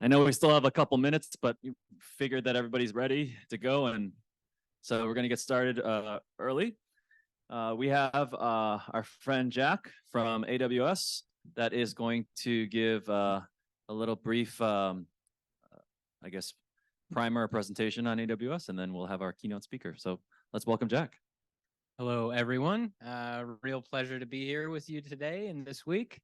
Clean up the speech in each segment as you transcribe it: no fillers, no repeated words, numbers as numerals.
I know we still have a couple minutes, but we figured that everybody's ready to go, and so we're going to get started early. We have our friend Jack from AWS that is going to give a little brief, I guess, primer presentation on AWS, and then we'll have our keynote speaker. So let's welcome Jack. Hello, everyone. Real pleasure to be here with you today and this week.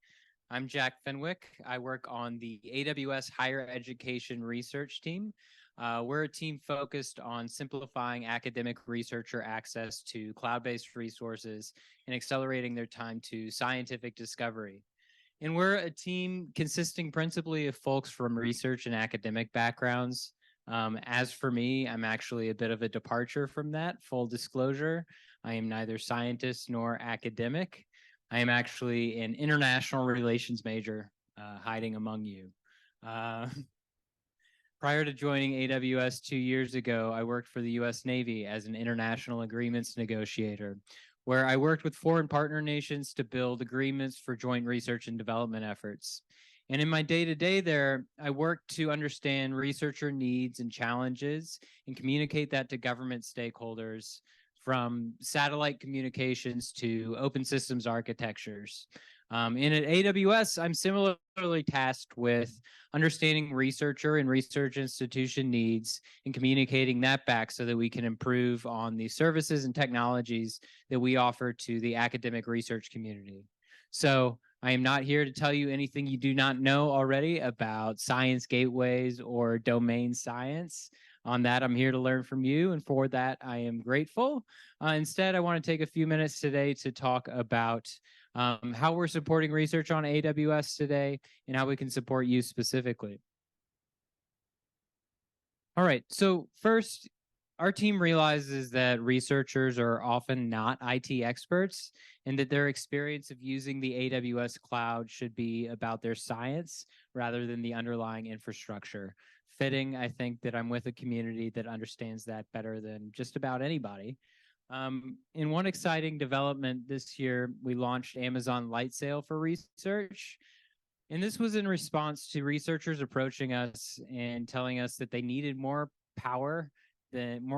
I'm Jack Fenwick. I work on the AWS Higher Education Research team. We're a team focused on simplifying academic researcher access to cloud-based resources and accelerating their time to scientific discovery. And we're a team consisting principally of folks from research and academic backgrounds. As for me, I'm actually a bit of a departure from that, full disclosure. I am neither scientist nor academic. I am actually an international relations major hiding among you. Prior to joining AWS 2 years ago, I worked for the US Navy as an international agreements negotiator, where I worked with foreign partner nations to build agreements for joint research and development efforts. And in my day-to-day there, I worked to understand researcher needs and challenges and communicate that to government stakeholders, from satellite communications to open systems architectures. And at AWS, I'm similarly tasked with understanding researcher and research institution needs and communicating that back so that we can improve on the services and technologies that we offer to the academic research community. So I am not here to tell you anything you do not know already about science gateways or domain science. On that, I'm here to learn from you, and for that, I am grateful. Instead, I want to take a few minutes today to talk about how we're supporting research on AWS today and how we can support you specifically. All right, so first, our team realizes that researchers are often not IT experts and that their experience of using the AWS cloud should be about their science rather than the underlying infrastructure. Fitting, I think, that I'm with a community that understands that better than just about anybody. In one exciting development this year, we launched Amazon Lightsail for research. And this was in response to researchers approaching us and telling us that they needed more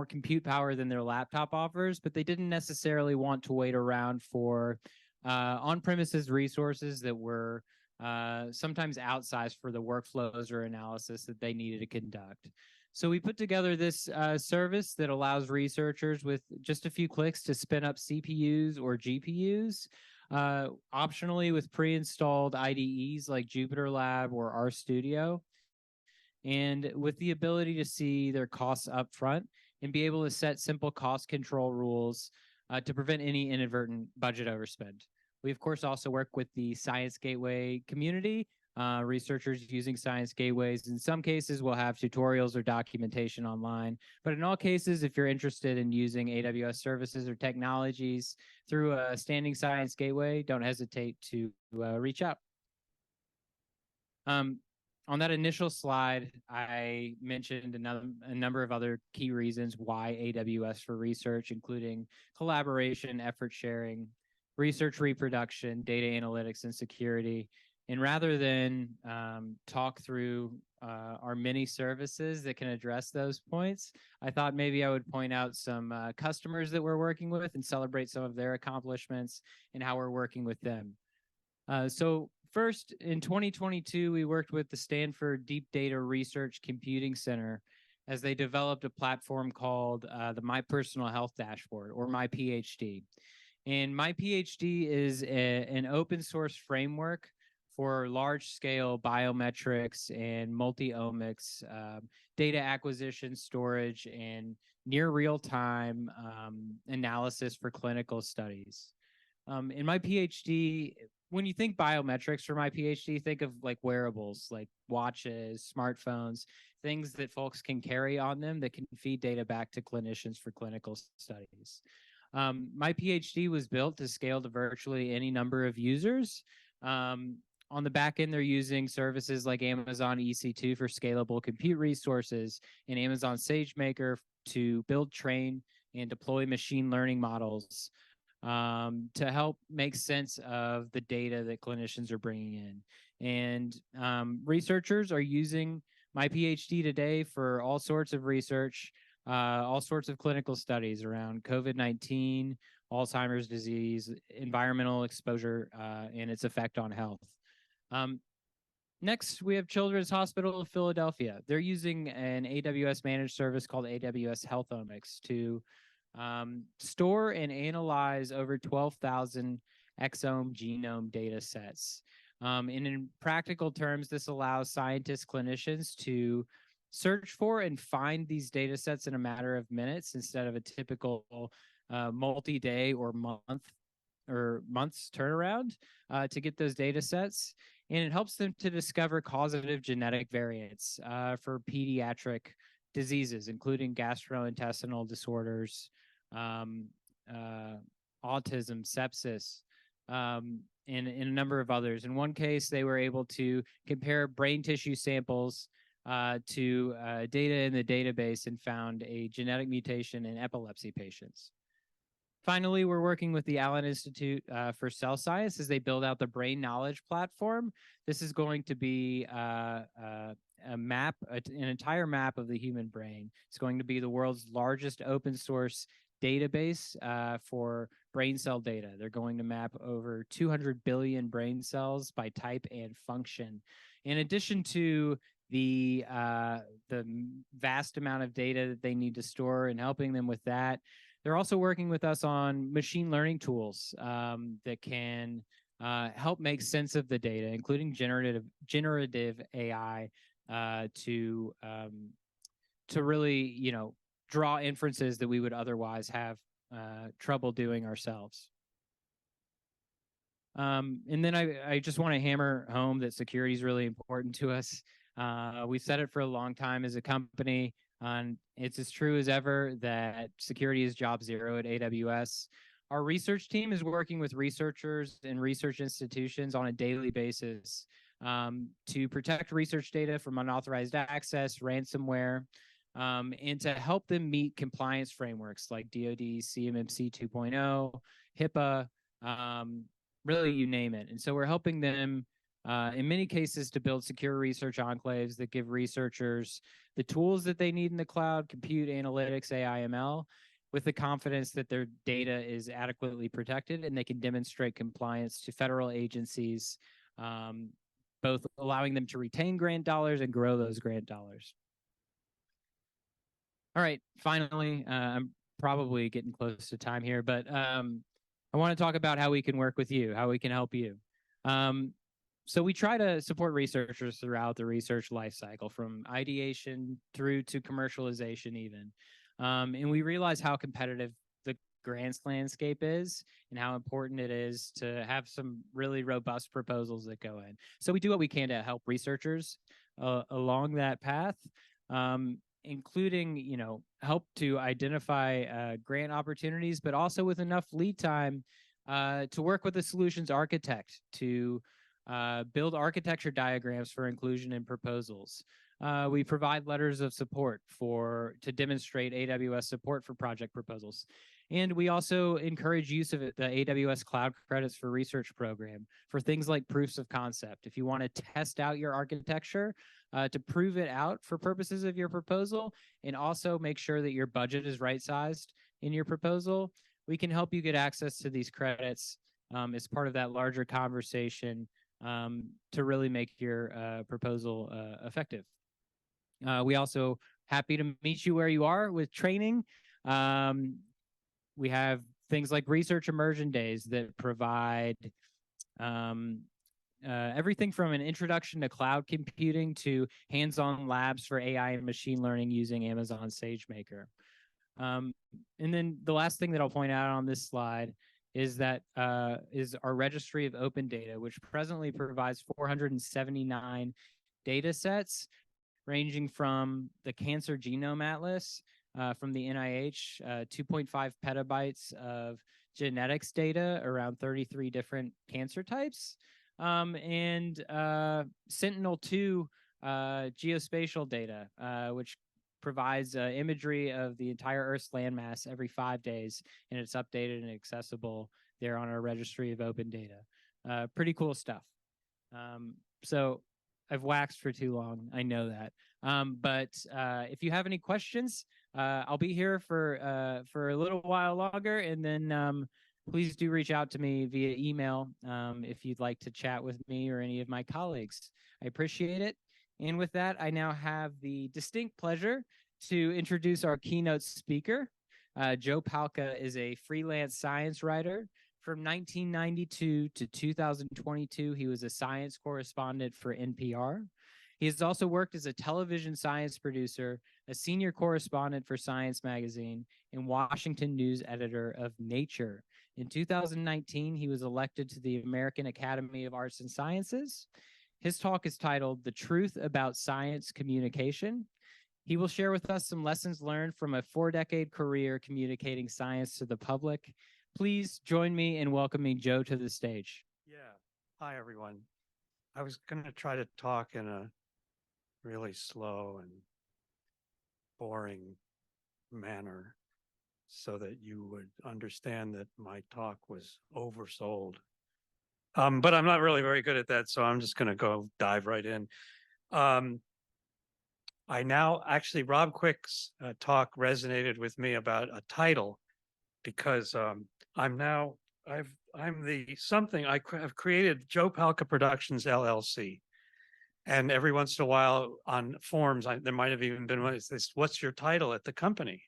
compute power than their laptop offers, but they didn't necessarily want to wait around for on-premises resources that were sometimes outsized for the workflows or analysis that they needed to conduct. So we put together this service that allows researchers with just a few clicks to spin up CPUs or GPUs, optionally with pre-installed IDEs like JupyterLab or RStudio, and with the ability to see their costs up front and be able to set simple cost control rules to prevent any inadvertent budget overspend. We, of course, also work with the Science Gateway community. Researchers using Science Gateways, in some cases, will have tutorials or documentation online. But in all cases, if you're interested in using AWS services or technologies through a standing Science Gateway, don't hesitate to reach out. On that initial slide, I mentioned a number of other key reasons why AWS for research, including collaboration, effort sharing, research reproduction, data analytics, and security. And rather than talk through our many services that can address those points, I thought maybe I would point out some customers that we're working with and celebrate some of their accomplishments and how we're working with them. So first, in 2022, we worked with the Stanford Deep Data Research Computing Center as they developed a platform called the My Personal Health Dashboard, or My PhD. And My PhD is an open source framework for large-scale biometrics and multi-omics, data acquisition, storage, and near real-time analysis for clinical studies. In My PhD, when you think biometrics for My PhD, think of like wearables, like watches, smartphones, things that folks can carry on them that can feed data back to clinicians for clinical studies. My PhD was built to scale to virtually any number of users. On the back end, they're using services like Amazon EC2 for scalable compute resources and Amazon SageMaker to build, train, and deploy machine learning models to help make sense of the data that clinicians are bringing in. And researchers are using my PhD today for all sorts of research, all sorts of clinical studies around COVID-19, Alzheimer's disease, environmental exposure, and its effect on health. Next, we have Children's Hospital of Philadelphia. They're using an AWS managed service called AWS Healthomics to store and analyze over 12,000 exome genome data sets. And in practical terms, this allows scientists, clinicians to search for and find these data sets in a matter of minutes instead of a typical multi-day or months turnaround to get those data sets. And it helps them to discover causative genetic variants for pediatric diseases, including gastrointestinal disorders, autism, sepsis, and a number of others. In one case, they were able to compare brain tissue samples to data in the database and found a genetic mutation in epilepsy patients. Finally, we're working with the Allen Institute for Cell Science as they build out the Brain Knowledge Platform. This is going to be a map, an entire map of the human brain. It's going to be the world's largest open source database for brain cell data. They're going to map over 200 billion brain cells by type and function. In addition to the vast amount of data that they need to store and helping them with that, they're also working with us on machine learning tools that can help make sense of the data, including generative AI to really, draw inferences that we would otherwise have trouble doing ourselves. And then I just want to hammer home that security is really important to us. We've said it for a long time as a company. It's as true as ever that security is job zero at AWS. Our research team is working with researchers and research institutions on a daily basis to protect research data from unauthorized access, ransomware, and to help them meet compliance frameworks like DoD, CMMC 2.0, HIPAA, really you name it. And so we're helping them in many cases to build secure research enclaves that give researchers the tools that they need in the cloud, compute, analytics, AI, ML, with the confidence that their data is adequately protected and they can demonstrate compliance to federal agencies, both allowing them to retain grant dollars and grow those grant dollars. All right, finally, I'm probably getting close to time here, but I want to talk about how we can work with you, how we can help you. So we try to support researchers throughout the research lifecycle, from ideation through to commercialization even. And we realize how competitive the grants landscape is and how important it is to have some really robust proposals that go in. So we do what we can to help researchers along that path, including, help to identify grant opportunities, but also with enough lead time to work with a solutions architect to build architecture diagrams for inclusion in proposals. We provide letters of support to demonstrate AWS support for project proposals. And we also encourage use of the AWS Cloud Credits for Research program for things like proofs of concept. If you want to test out your architecture to prove it out for purposes of your proposal, and also make sure that your budget is right-sized in your proposal, we can help you get access to these credits as part of that larger conversation to really make your proposal effective. We also happy to meet you where you are with training. We have things like research immersion days that provide everything from an introduction to cloud computing to hands-on labs for AI and machine learning using Amazon SageMaker. And then the last thing that I'll point out on this slide is that is our registry of open data, which presently provides 479 data sets ranging from the Cancer Genome Atlas from the NIH, 2.5 petabytes of genetics data around 33 different cancer types, and Sentinel-2 geospatial data, which provides imagery of the entire Earth's landmass every 5 days, and it's updated and accessible there on our registry of open data. Pretty cool stuff. So I've waxed for too long. I know that. But if you have any questions, I'll be here for a little while longer, and then please do reach out to me via email if you'd like to chat with me or any of my colleagues. I appreciate it. And with that, I now have the distinct pleasure to introduce our keynote speaker. Joe Palca is a freelance science writer. From 1992 to 2022, he was a science correspondent for NPR. He has also worked as a television science producer, a senior correspondent for Science Magazine, and Washington news editor of Nature. In 2019, he was elected to the American Academy of Arts and Sciences. His talk is titled "The Truth About Science Communication." He will share with us some lessons learned from a 4-decade career communicating science to the public. Please join me in welcoming Joe to the stage. Yeah. Hi, everyone. I was going to try to talk in a really slow and boring manner so that you would understand that my talk was oversold. But I'm not really very good at that, so I'm just going to go dive right in. I now actually, Rob Quick's talk resonated with me about a title because I've created Joe Palca Productions LLC. And every once in a while on forums, there might have even been one, what's your title at the company?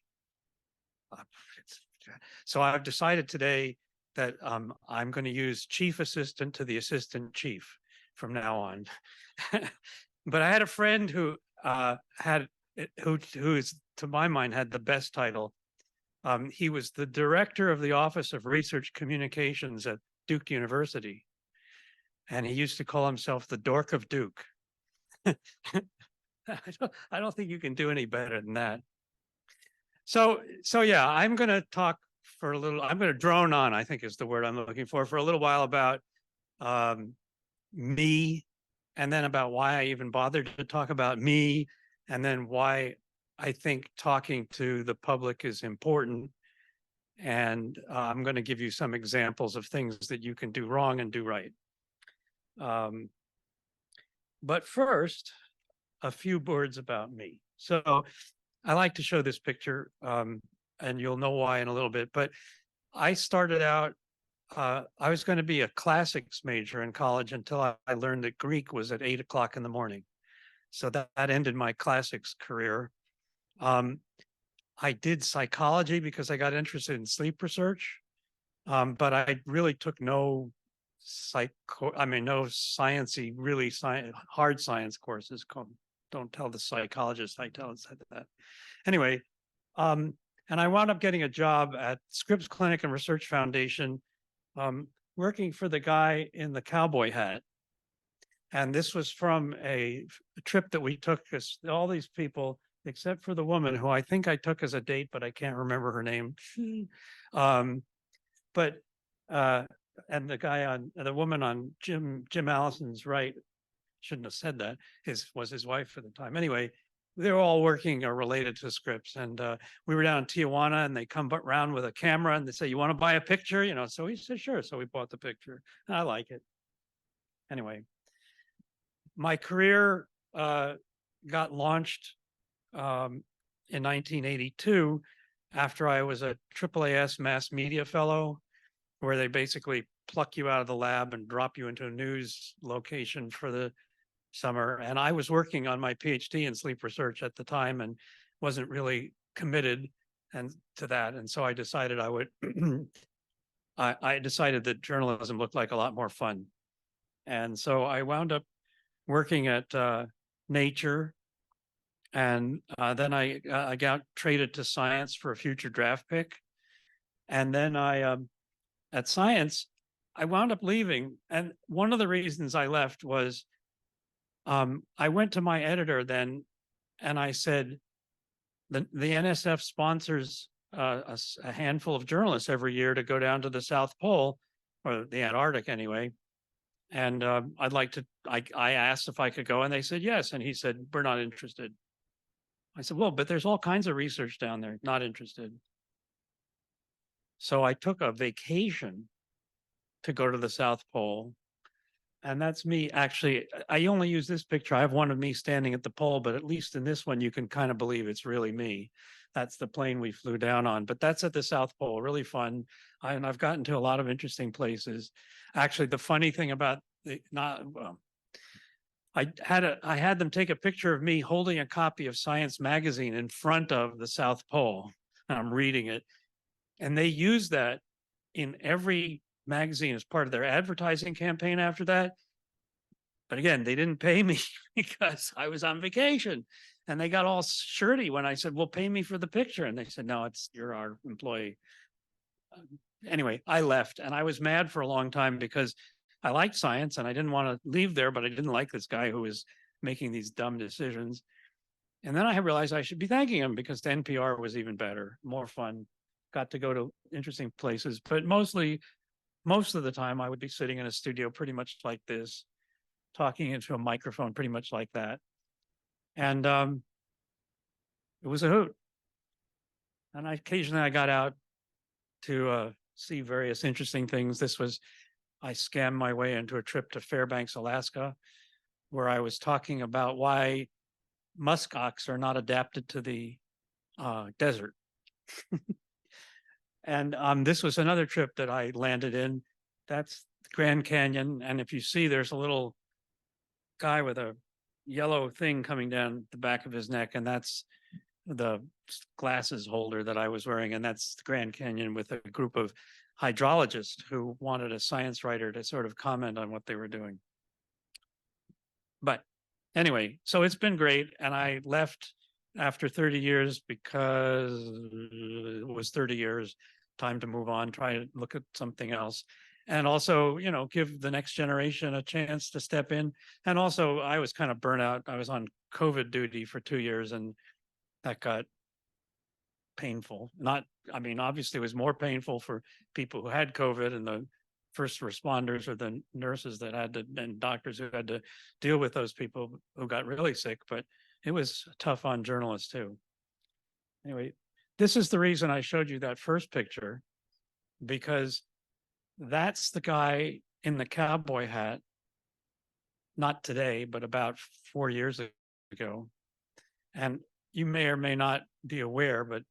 So I've decided today that I'm going to use chief assistant to the assistant chief from now on. But I had a friend who who is, to my mind, had the best title. He was the director of the Office of Research Communications at Duke University. And he used to call himself the Dork of Duke. I don't think you can do any better than that. So yeah, I'm going to talk for a little, I'm going to drone on, I think is the word I'm looking for a little while about me, and then about why I even bothered to talk about me, and then why I think talking to the public is important. And I'm going to give you some examples of things that you can do wrong and do right. But first, a few words about me. So I like to show this picture, and you'll know why in a little bit. But I started out, I was going to be a classics major in college until I learned that Greek was at 8 o'clock in the morning. So that ended my classics career. I did psychology because I got interested in sleep research, but I really took no sciencey, really hard science courses. Don't tell the psychologist I said that. Anyway, and I wound up getting a job at Scripps Clinic and Research Foundation, working for the guy in the cowboy hat. And this was from a trip that we took, because all these people, except for the woman who I think I took as a date, but I can't remember her name. And the woman on Jim Allison's right, shouldn't have said that, was his wife for the time. Anyway, they were all working or related to Scripps. And we were down in Tijuana, and they come around with a camera and they say, "You want to buy a picture?" You know, so we said, sure. So we bought the picture. And I like it. Anyway, my career got launched in 1982 after I was a AAAS mass media fellow, where they basically pluck you out of the lab and drop you into a news location for the summer. And I was working on my PhD in sleep research at the time and wasn't really committed to that. And so I decided I would, I decided that journalism looked like a lot more fun. And so I wound up working at Nature. And then I got traded to Science for a future draft pick. And then at Science, I wound up leaving. And one of the reasons I left was I went to my editor then and I said, the NSF sponsors a handful of journalists every year to go down to the South Pole, or the Antarctic anyway. And I'd like to, I asked if I could go, and they said yes. And he said, "We're not interested." I said, "Well, but there's all kinds of research down there." "Not interested." So I took a vacation to go to the South Pole. And that's me. Actually, I only use this picture. I have one of me standing at the pole, but at least in this one, you can kind of believe it's really me. That's the plane we flew down on, but that's at the South Pole. Really fun. And I've gotten to a lot of interesting places. Actually, the funny thing about I had them take a picture of me holding a copy of Science magazine in front of the South Pole, and I'm reading it. And they use that in every magazine as part of their advertising campaign after that. But again, they didn't pay me because I was on vacation. And they got all shirty when I said, well, pay me for the picture. And they said, no, you're our employee. Anyway, I left and I was mad for a long time because I liked science and I didn't want to leave there, but I didn't like this guy who was making these dumb decisions. And then I realized I should be thanking him because the NPR was even better, more fun, got to go to interesting places. But most of the time I would be sitting in a studio pretty much like this, talking into a microphone pretty much like that. And it was a hoot. And occasionally I got out to see various interesting things. I scammed my way into a trip to Fairbanks, Alaska, where I was talking about why muskox are not adapted to the desert. And this was another trip that I landed in. That's the Grand Canyon. And if you see, there's a little guy with a yellow thing coming down the back of his neck, and that's the glasses holder that I was wearing. And that's the Grand Canyon with a group of hydrologists who wanted a science writer to sort of comment on what they were doing. But anyway, so it's been great. And I left after 30 years because it was 30 years, time to move on, try to look at something else. And also, give the next generation a chance to step in. And also, I was kind of burnt out. I was on COVID duty for 2 years, and that got painful. Obviously, it was more painful for people who had COVID and the first responders or the nurses and doctors who had to deal with those people who got really sick. But it was tough on journalists too. Anyway, this is the reason I showed you that first picture, because that's the guy in the cowboy hat, not today, but about 4 years ago. And you may or may not be aware, but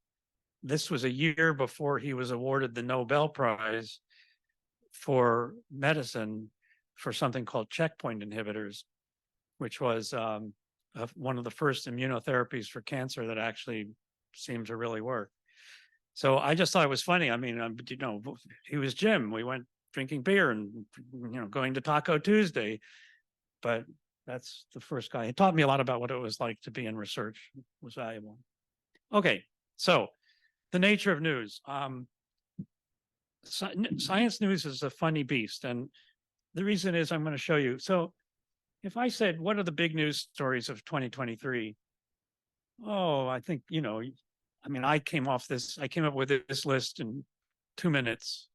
this was a year before he was awarded the Nobel Prize for medicine for something called checkpoint inhibitors, which was one of the first immunotherapies for cancer that actually seemed to really work. So I just thought it was funny. He was Jim. We went drinking beer and, going to Taco Tuesday. But that's the first guy. He taught me a lot about what it was like to be in research. It was valuable. Okay, so the nature of news. Science news is a funny beast. And the reason is I'm going to show you. So if I said, what are the big news stories of 2023? Oh, I think, I came up with this list in 2 minutes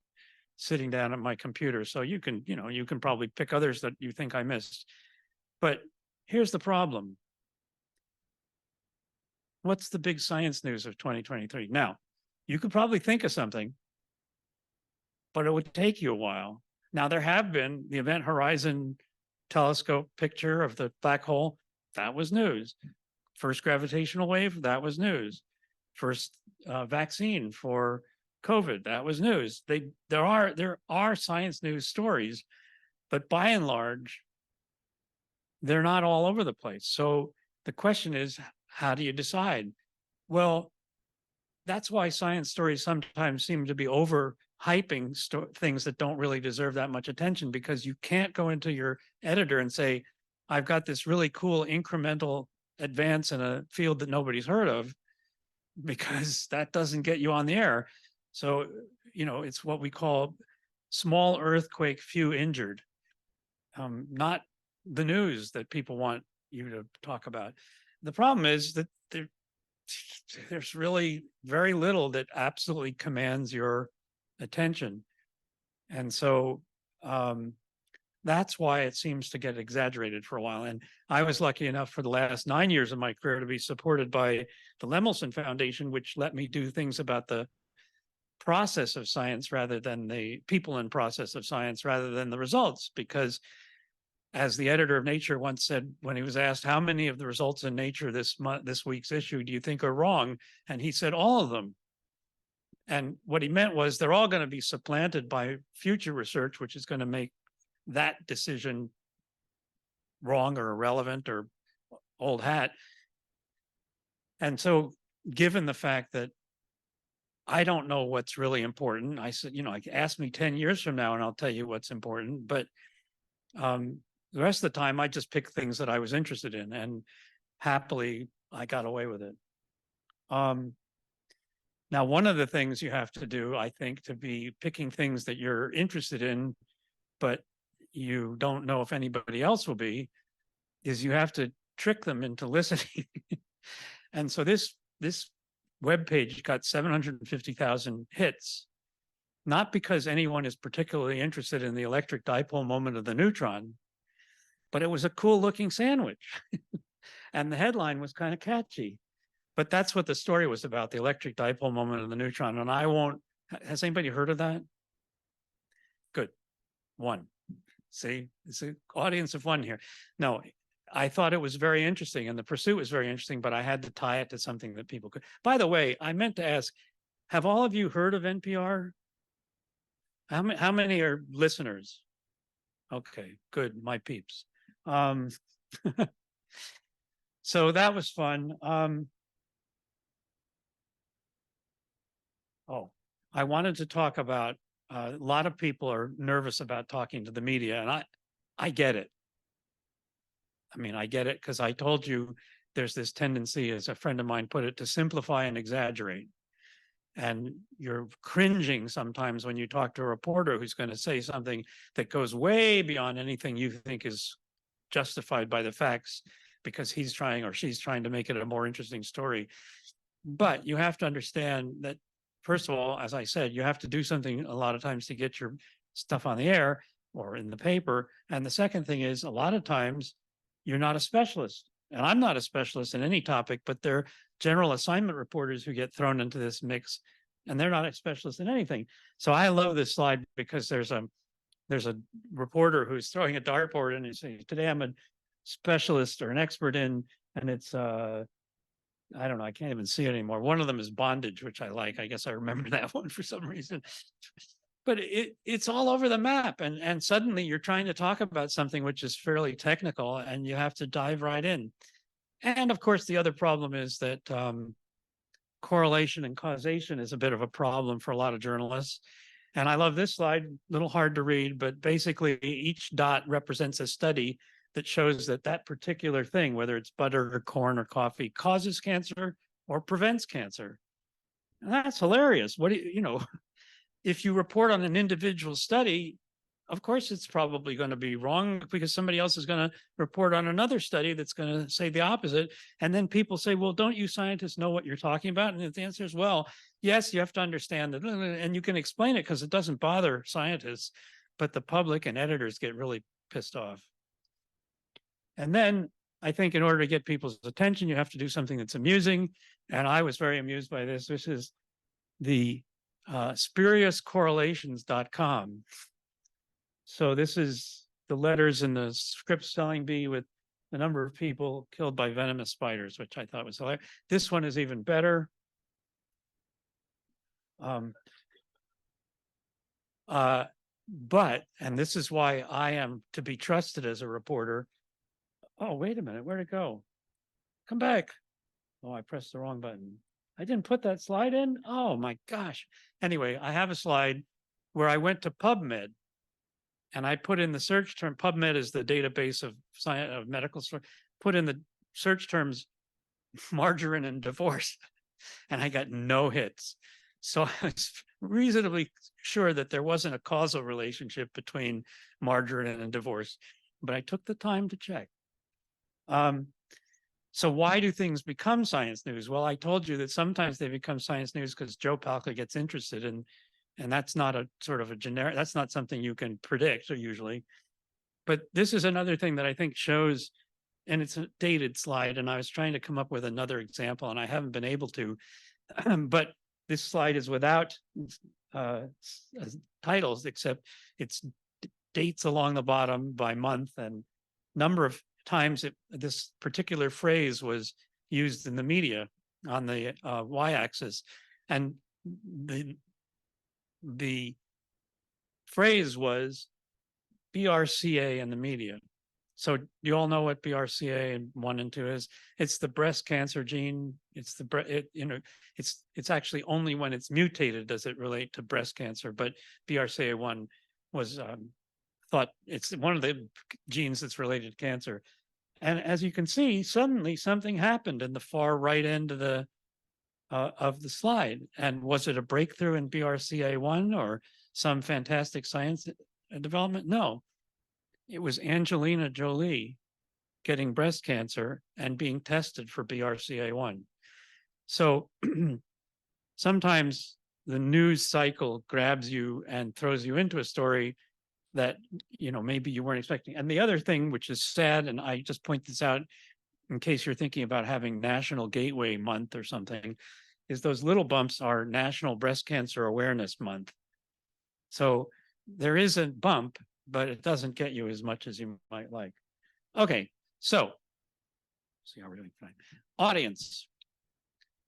sitting down at my computer. So you can probably pick others that you think I missed. But here's the problem. What's the big science news of 2023? Now, you could probably think of something, but it would take you a while. Now, there have been the Event Horizon telescope picture of the black hole. That was news. First gravitational wave, that was news. First vaccine for COVID, that was news. There are science news stories, but by and large, they're not all over the place. So the question is, how do you decide? Well, that's why science stories sometimes seem to be overhyping things that don't really deserve that much attention, because you can't go into your editor and say, I've got this really cool incremental advance in a field that nobody's heard of, because that doesn't get you on the air. So, it's what we call small earthquake, few injured, not the news that people want you to talk about. The problem is that there's really very little that absolutely commands your attention. And so that's why it seems to get exaggerated for a while. And I was lucky enough for the last 9 years of my career to be supported by the Lemelson Foundation, which let me do things about the process of science rather than the people and process of science rather than the results, because as the editor of Nature once said when he was asked how many of the results in Nature this week's issue do you think are wrong, and he said all of them. And what he meant was they're all going to be supplanted by future research, which is going to make that decision wrong or irrelevant or old hat. And so, given the fact that I don't know what's really important, I said, ask me 10 years from now and I'll tell you what's important. But the rest of the time, I just picked things that I was interested in, and happily, I got away with it. Now, one of the things you have to do, I think, to be picking things that you're interested in, but you don't know if anybody else will be, is you have to trick them into listening. And so this webpage got 750,000 hits, not because anyone is particularly interested in the electric dipole moment of the neutron, but it was a cool looking sandwich. And the headline was kind of catchy. But that's what the story was about, the electric dipole moment of the neutron. And I won't, has anybody heard of that? Good. One. See, it's an audience of one here. No, I thought it was very interesting and the pursuit was very interesting, but I had to tie it to something that people could. By the way, I meant to ask, have all of you heard of NPR? How many are listeners? Okay, good, my peeps. So that was fun. I wanted to talk about, a lot of people are nervous about talking to the media, and I get it. I mean, I get it because I told you there's this tendency, as a friend of mine put it, to simplify and exaggerate. And you're cringing sometimes when you talk to a reporter who's going to say something that goes way beyond anything you think is justified by the facts, because he's trying or she's trying to make it a more interesting story. But you have to understand that, first of all, as I said, you have to do something a lot of times to get your stuff on the air or in the paper. And the second thing is, a lot of times you're not a specialist. And I'm not a specialist in any topic, but they're general assignment reporters who get thrown into this mix, and they're not a specialist in anything. So I love this slide because there's a reporter who's throwing a dartboard and he's saying, today I'm a specialist or an expert in, and it's I don't know, I can't even see it anymore. One of them is bondage, which I like. I guess I remember that one for some reason. But it's all over the map. And suddenly you're trying to talk about something which is fairly technical, and you have to dive right in. And of course, the other problem is that correlation and causation is a bit of a problem for a lot of journalists. And I love this slide, a little hard to read, but basically each dot represents a study that shows that that particular thing, whether it's butter or corn or coffee, causes cancer or prevents cancer. And that's hilarious. What do you, if you report on an individual study, of course, it's probably going to be wrong because somebody else is going to report on another study that's going to say the opposite. And then people say, well, don't you scientists know what you're talking about? And the answer is, well, yes, you have to understand that. And you can explain it because it doesn't bother scientists, but the public and editors get really pissed off. And then I think in order to get people's attention, you have to do something that's amusing. And I was very amused by this. This is the spuriouscorrelations.com. So this is the letters in the script spelling bee with the number of people killed by venomous spiders, which I thought was hilarious. This one is even better. But, and this is why I am to be trusted as a reporter. Oh, wait a minute, where'd it go? Come back. Oh, I pressed the wrong button. I didn't put that slide in. Oh my gosh. Anyway, I have a slide where I went to PubMed and I put in the search term. PubMed is the database of science, of medical stories. Put in the search terms margarine and divorce, and I got no hits. So I was reasonably sure that there wasn't a causal relationship between margarine and divorce, but I took the time to check. So why do things become science news? Well, I told you that sometimes they become science news because Joe Palca gets interested in, and that's not a sort of a generic, that's not something you can predict usually. But this is another thing that I think shows, and it's a dated slide, and I was trying to come up with another example and I haven't been able to, but this slide is without titles, except it's dates along the bottom by month and number of times this particular phrase was used in the media on the y-axis, and the phrase was BRCA in the media. So you all know what BRCA and 1 and 2 is. It's the breast cancer gene. It's it's actually only when it's mutated does it relate to breast cancer. But BRCA1 was thought it's one of the genes that's related to cancer. And as you can see, suddenly something happened in the far right end of the slide. And was it a breakthrough in BRCA1 or some fantastic science development? No. It was Angelina Jolie getting breast cancer and being tested for BRCA1. So sometimes the news cycle grabs you and throws you into a story that, maybe you weren't expecting. And the other thing, which is sad, and I just point this out in case you're thinking about having National Gateway Month or something, is those little bumps are National Breast Cancer Awareness Month. So there is a bump, but it doesn't get you as much as you might like. Okay, so see how really fine. Audience.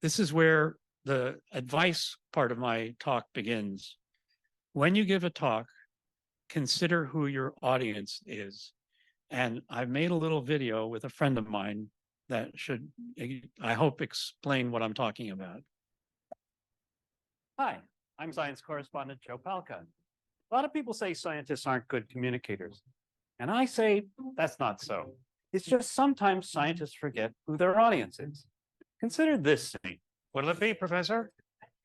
This is where the advice part of my talk begins. When you give a talk, consider who your audience is. And I've made a little video with a friend of mine that should, I hope, explain what I'm talking about. Hi, I'm science correspondent Joe Palca. A lot of people say scientists aren't good communicators. And I say that's not so. It's just sometimes scientists forget who their audience is. Consider this scene. What'll it be, Professor?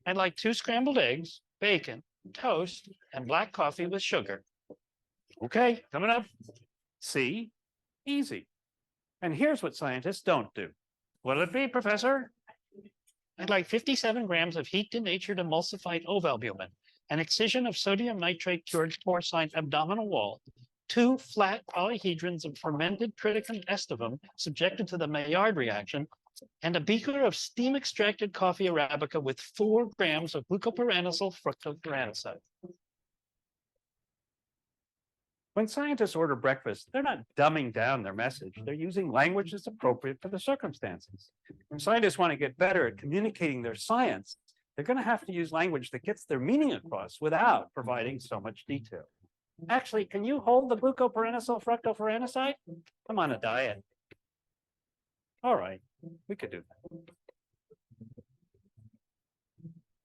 I'd like 2 scrambled eggs, bacon, toast, and black coffee with sugar. Okay, coming up. See? Easy. And here's what scientists don't do. What'll it be, Professor? I'd like 57 grams of heat-denatured emulsified ovalbumin, an excision of sodium nitrate cured porcine abdominal wall, 2 flat polyhedrons of fermented triticum estivum subjected to the Maillard reaction, and a beaker of steam-extracted coffee Arabica with 4 grams of glucopyranonyl fructopyranoside. When scientists order breakfast, they're not dumbing down their message. They're using language that's appropriate for the circumstances. When scientists want to get better at communicating their science, they're going to have to use language that gets their meaning across without providing so much detail. Actually, can you hold the glucopyranonyl fructopyranoside? I'm on a diet. All right, we could do that.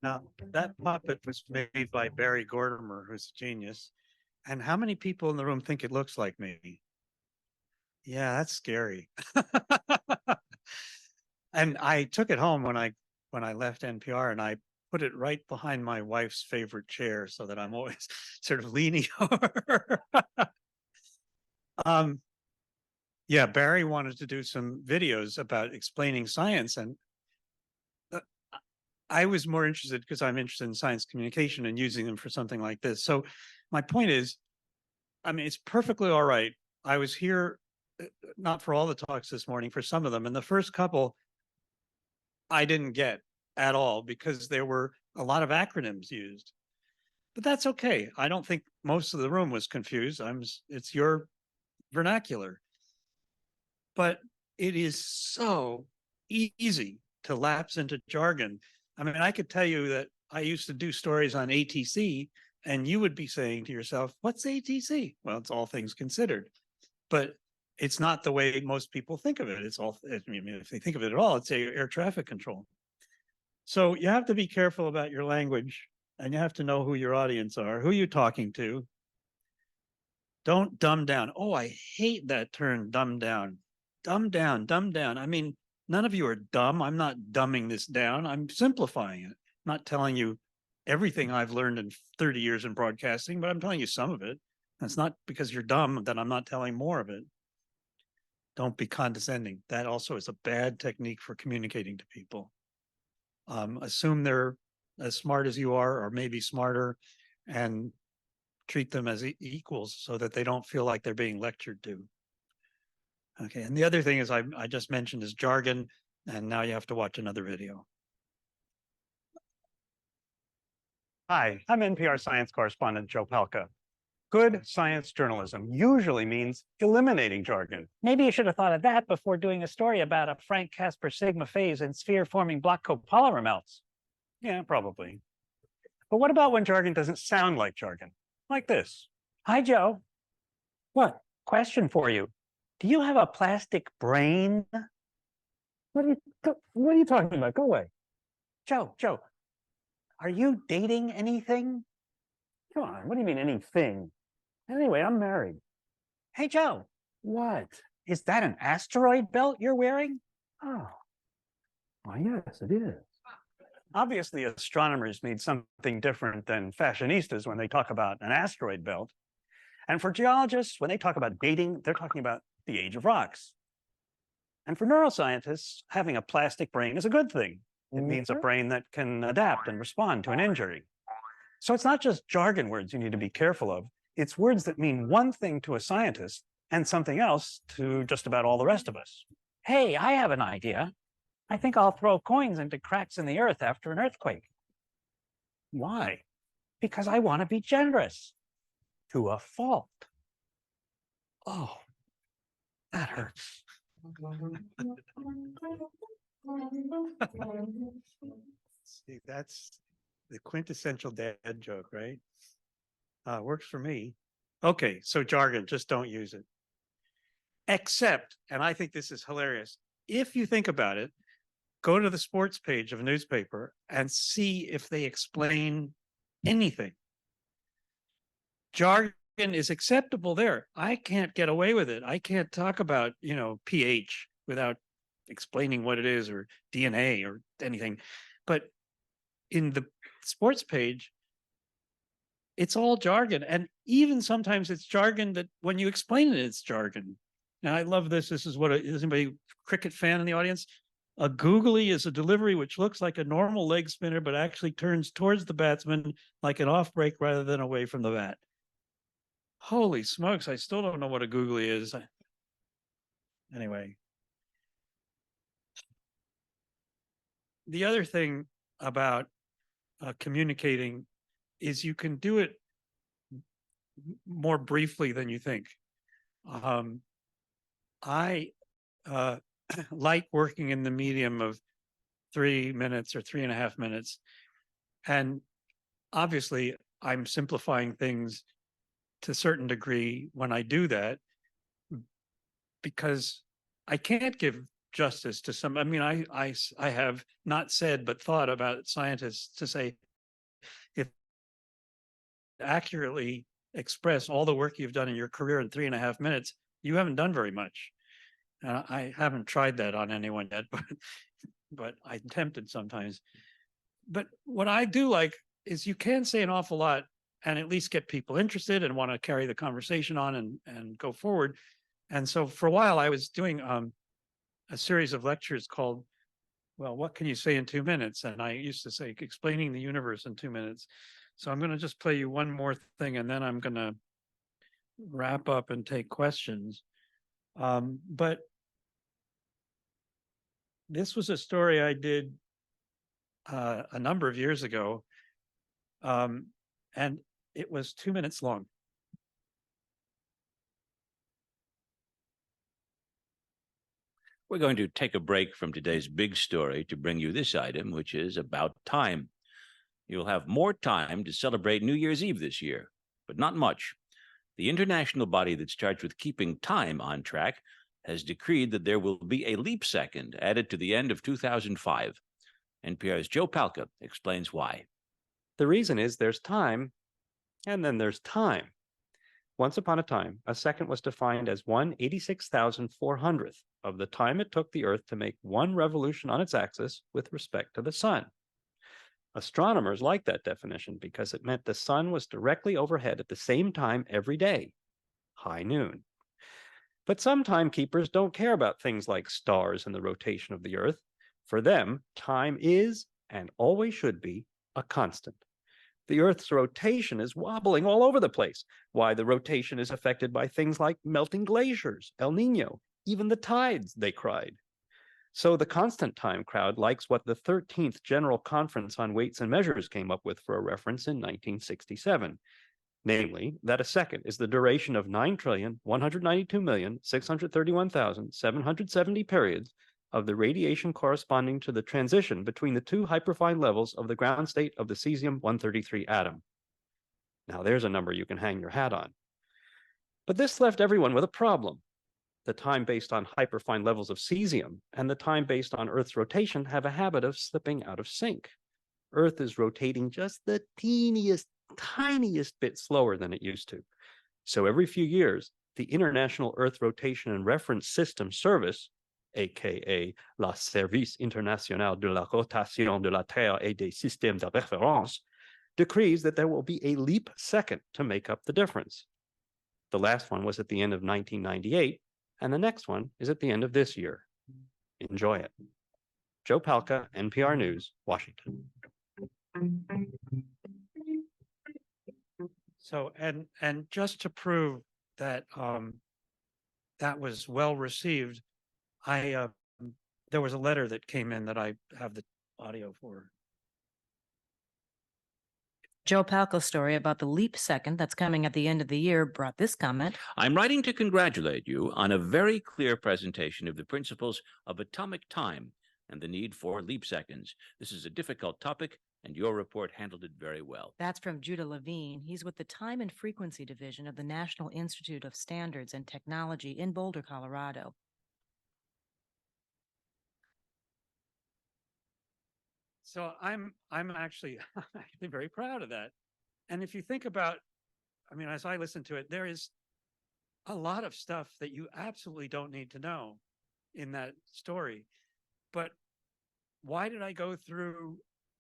Now, that puppet was made by Barry Gordimer, who's a genius. And how many people in the room think it looks like me? Yeah, that's scary. And I took it home when I left NPR, and I put it right behind my wife's favorite chair so that I'm always sort of leaning over. Yeah, Barry wanted to do some videos about explaining science, and I was more interested because I'm interested in science communication and using them for something like this. So my point is, I mean, it's perfectly all right. I was here, not for all the talks this morning, for some of them. And the first couple, I didn't get at all because there were a lot of acronyms used. But that's okay. I don't think most of the room was confused. It's your vernacular. But it is so easy to lapse into jargon. I mean, I could tell you that I used to do stories on ATC, and you would be saying to yourself, what's ATC? Well, it's all things considered. But it's not the way most people think of it. It's all, I mean, if they think of it at all, it's air traffic control. So you have to be careful about your language, and you have to know who your audience are, who you're talking to. Don't dumb down. Oh, I hate that term, dumb down. Dumb down, dumb down. I mean, none of you are dumb. I'm not dumbing this down. I'm simplifying it. I'm not telling you everything I've learned in 30 years in broadcasting, but I'm telling you some of it. And it's not because you're dumb that I'm not telling more of it. Don't be condescending. That also is a bad technique for communicating to people. Assume they're as smart as you are, or maybe smarter, and treat them as equals so that they don't feel like they're being lectured to. Okay, and the other thing is I just mentioned is jargon, and now you have to watch another video. Hi, I'm NPR science correspondent Joe Palca. Good science journalism usually means eliminating jargon. Maybe you should have thought of that before doing a story about a Frank Casper sigma phase and sphere-forming block copolymer melts. Yeah, probably. But what about when jargon doesn't sound like jargon? Like this. Hi, Joe. What? Question for you. Do you have a plastic brain? What are you talking about? Go away. Joe, are you dating anything? Come on, what do you mean anything? Anyway, I'm married. Hey, Joe, What? is that an asteroid belt you're wearing? Oh. Why, yes, it is. Obviously, astronomers need something different than fashionistas when they talk about an asteroid belt. And for geologists, when they talk about dating, they're talking about the age of rocks. And for neuroscientists, having a plastic brain is a good thing. It means a brain that can adapt and respond to an injury. So it's not just jargon words you need to be careful of. It's words that mean one thing to a scientist and something else to just about all the rest of us. Hey, I have an idea. I think I'll throw coins into cracks in the earth after an earthquake. Why? Because I want to be generous. To a fault. Oh, that hurts. See, that's the quintessential dad joke, right? Works for me. Okay, so jargon, just don't use it. Except, and I think this is hilarious, if you think about it, go to the sports page of a newspaper and see if they explain anything. Jargon is acceptable there. I can't get away with it. I can't talk about, pH without explaining what it is, or DNA or anything. But in the sports page, it's all jargon. And even sometimes it's jargon that when you explain it, it's jargon. Now, I love this. This is is anybody cricket fan in the audience? A googly is a delivery which looks like a normal leg spinner, but actually turns towards the batsman like an off break rather than away from the bat. Holy smokes, I still don't know what a googly is. Anyway. The other thing about communicating is you can do it more briefly than you think. I like working in the medium of 3 minutes or 3.5 minutes. And obviously, I'm simplifying things to a certain degree when I do that, because I can't give justice to some. I mean, I have not said but thought about scientists to say, if accurately express all the work you've done in your career in 3.5 minutes, you haven't done very much. And I haven't tried that on anyone yet, but I'm tempted sometimes. But what I do like is you can say an awful lot and at least get people interested and want to carry the conversation on and go forward. And so for a while I was doing a series of lectures called, well, what can you say in 2 minutes? And I used to say, explaining the universe in 2 minutes. So I'm going to just play you one more thing, and then I'm going to wrap up and take questions. But this was a story I did a number of years ago, and it was 2 minutes long. We're going to take a break from today's big story to bring you this item, which is about time. You'll have more time to celebrate New Year's Eve this year, but not much. The international body that's charged with keeping time on track has decreed that there will be a leap second added to the end of 2005. NPR's Joe Palca explains why. The reason is there's time, and then there's time. Once upon a time, a second was defined as 1/86,400th of the time it took the Earth to make one revolution on its axis with respect to the sun. Astronomers liked that definition because it meant the sun was directly overhead at the same time every day, high noon. But some timekeepers don't care about things like stars and the rotation of the Earth. For them, time is, and always should be, a constant. The Earth's rotation is wobbling all over the place. Why, the rotation is affected by things like melting glaciers, El Nino, even the tides, they cried. So the constant time crowd likes what the 13th General Conference on Weights and Measures came up with for a reference in 1967. namely that a second is the duration of 9,192,631,770 periods of the radiation corresponding to the transition between the two hyperfine levels of the ground state of the cesium-133 atom. Now there's a number you can hang your hat on. But this left everyone with a problem. The time based on hyperfine levels of cesium and the time based on Earth's rotation have a habit of slipping out of sync. Earth is rotating just the tiniest bit slower than it used to. So every few years, the International Earth Rotation and Reference System Service, aka la Service International de la Rotation de la Terre et des Systèmes de Référence, decrees that there will be a leap second to make up the difference. The last one was at the end of 1998, and the next one is at the end of this year. Enjoy it. Joe Palca, NPR News, Washington. So, and just to prove that that was well received, there was a letter that came in that I have the audio for. Joe Palca's story about the leap second that's coming at the end of the year brought this comment. I'm writing to congratulate you on a very clear presentation of the principles of atomic time and the need for leap seconds. This is a difficult topic, and your report handled it very well. That's from Judah Levine. He's with the Time and Frequency Division of the National Institute of Standards and Technology in Boulder, Colorado. So I'm actually very proud of that. And if you think about, I mean, as I listen to it, there is a lot of stuff that you absolutely don't need to know in that story. But why did I go through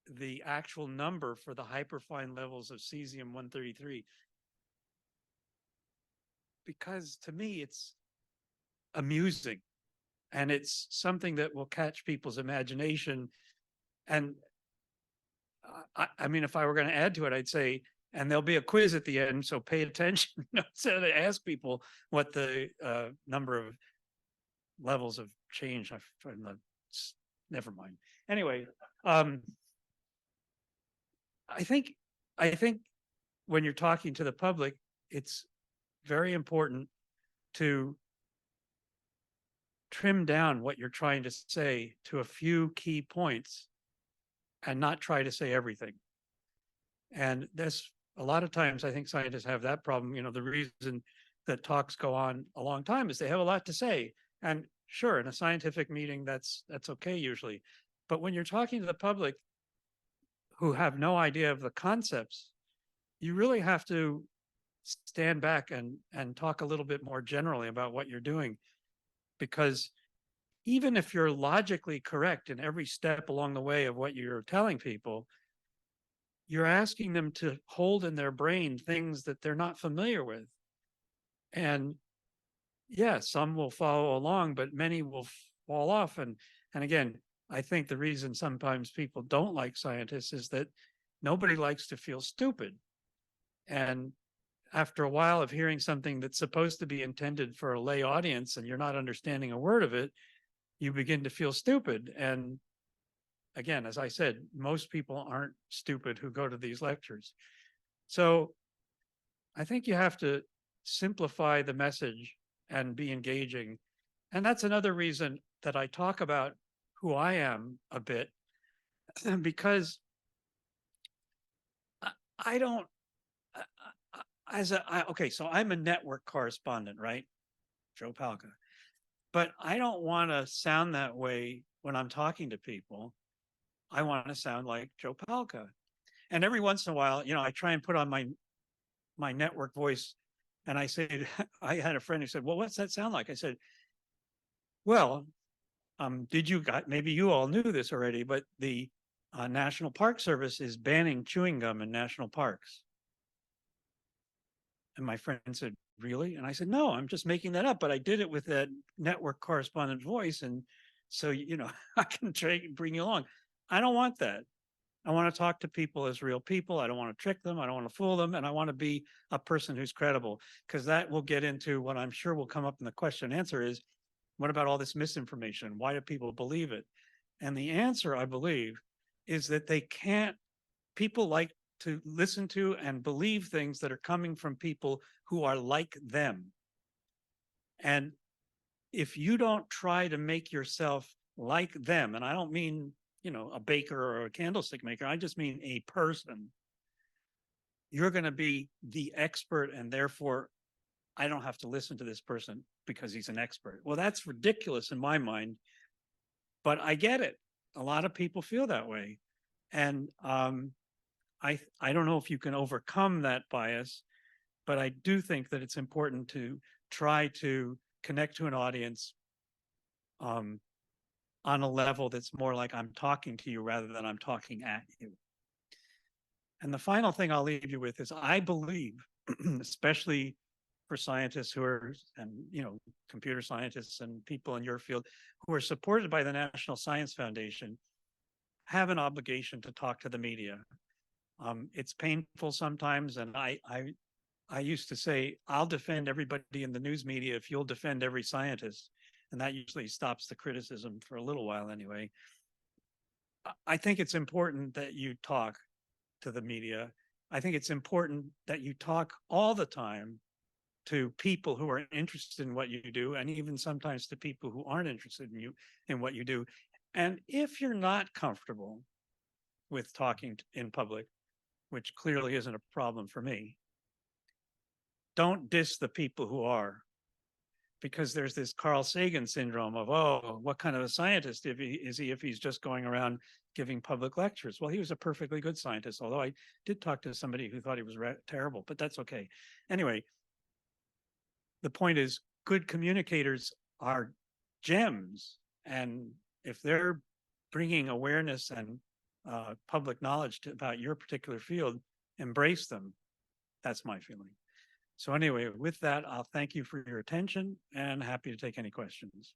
the actual number for the hyperfine levels of cesium-133? Because to me, it's amusing, and it's something that will catch people's imagination. And I mean, if I were going to add to it, I'd say, and there'll be a quiz at the end, so pay attention. Instead of ask people what the number of levels of change. Never mind. Anyway, I think when you're talking to the public, it's very important to trim down what you're trying to say to a few key points and not try to say everything. And there's a lot of times I think scientists have that problem. You know, the reason that talks go on a long time is they have a lot to say. And sure, in a scientific meeting, that's okay usually. But when you're talking to the public who have no idea of the concepts, you really have to stand back and talk a little bit more generally about what you're doing. Because even if you're logically correct in every step along the way of what you're telling people, you're asking them to hold in their brain things that they're not familiar with. And yeah, some will follow along, but many will fall off. And again, I think the reason sometimes people don't like scientists is that nobody likes to feel stupid. And after a while of hearing something that's supposed to be intended for a lay audience and you're not understanding a word of it, you begin to feel stupid. And again, as I said, most people aren't stupid who go to these lectures. So I think you have to simplify the message and be engaging. And that's another reason that I talk about who I am a bit, because I don't, okay, so I'm a network correspondent, right? Joe Palca. But I don't want to sound that way when I'm talking to people. I want to sound like Joe Palca. And every once in a while, you know, I try and put on my network voice, and I said, I had a friend who said, well, what's that sound like? I said, well, maybe you all knew this already, but the National Park Service is banning chewing gum in national parks. And my friend said, really? And I said, no, I'm just making that up, but I did it with that network correspondent voice. And so, you know, I can bring you along. I don't want that. I want to talk to people as real people. I don't want to trick them. I don't want to fool them. And I want to be a person who's credible, because that will get into what I'm sure will come up in the question and answer is, what about all this misinformation? Why do people believe it? And the answer, I believe, is that people like to listen to and believe things that are coming from people who are like them. And if you don't try to make yourself like them, and I don't mean, a baker or a candlestick maker, I just mean a person, you're going to be the expert, and therefore I don't have to listen to this person because he's an expert. Well, that's ridiculous in my mind, but I get it. A lot of people feel that way. And I don't know if you can overcome that bias, but I do think that it's important to try to connect to an audience on a level that's more like I'm talking to you rather than I'm talking at you. And the final thing I'll leave you with is I believe, especially for scientists who are, and computer scientists and people in your field who are supported by the National Science Foundation, have an obligation to talk to the media. It's painful sometimes, and I used to say, I'll defend everybody in the news media if you'll defend every scientist. And that usually stops the criticism for a little while anyway. I think it's important that you talk to the media. I think it's important that you talk all the time to people who are interested in what you do, and even sometimes to people who aren't interested in what you do. And if you're not comfortable with talking in public, which clearly isn't a problem for me, don't diss the people who are, because there's this Carl Sagan syndrome of, oh, what kind of a scientist is he if he's just going around giving public lectures? Well, he was a perfectly good scientist, although I did talk to somebody who thought he was terrible, but that's okay. Anyway, the point is, good communicators are gems, and if they're bringing awareness and public knowledge about your particular field, embrace them. That's my feeling. So anyway, with that, I'll thank you for your attention and happy to take any questions.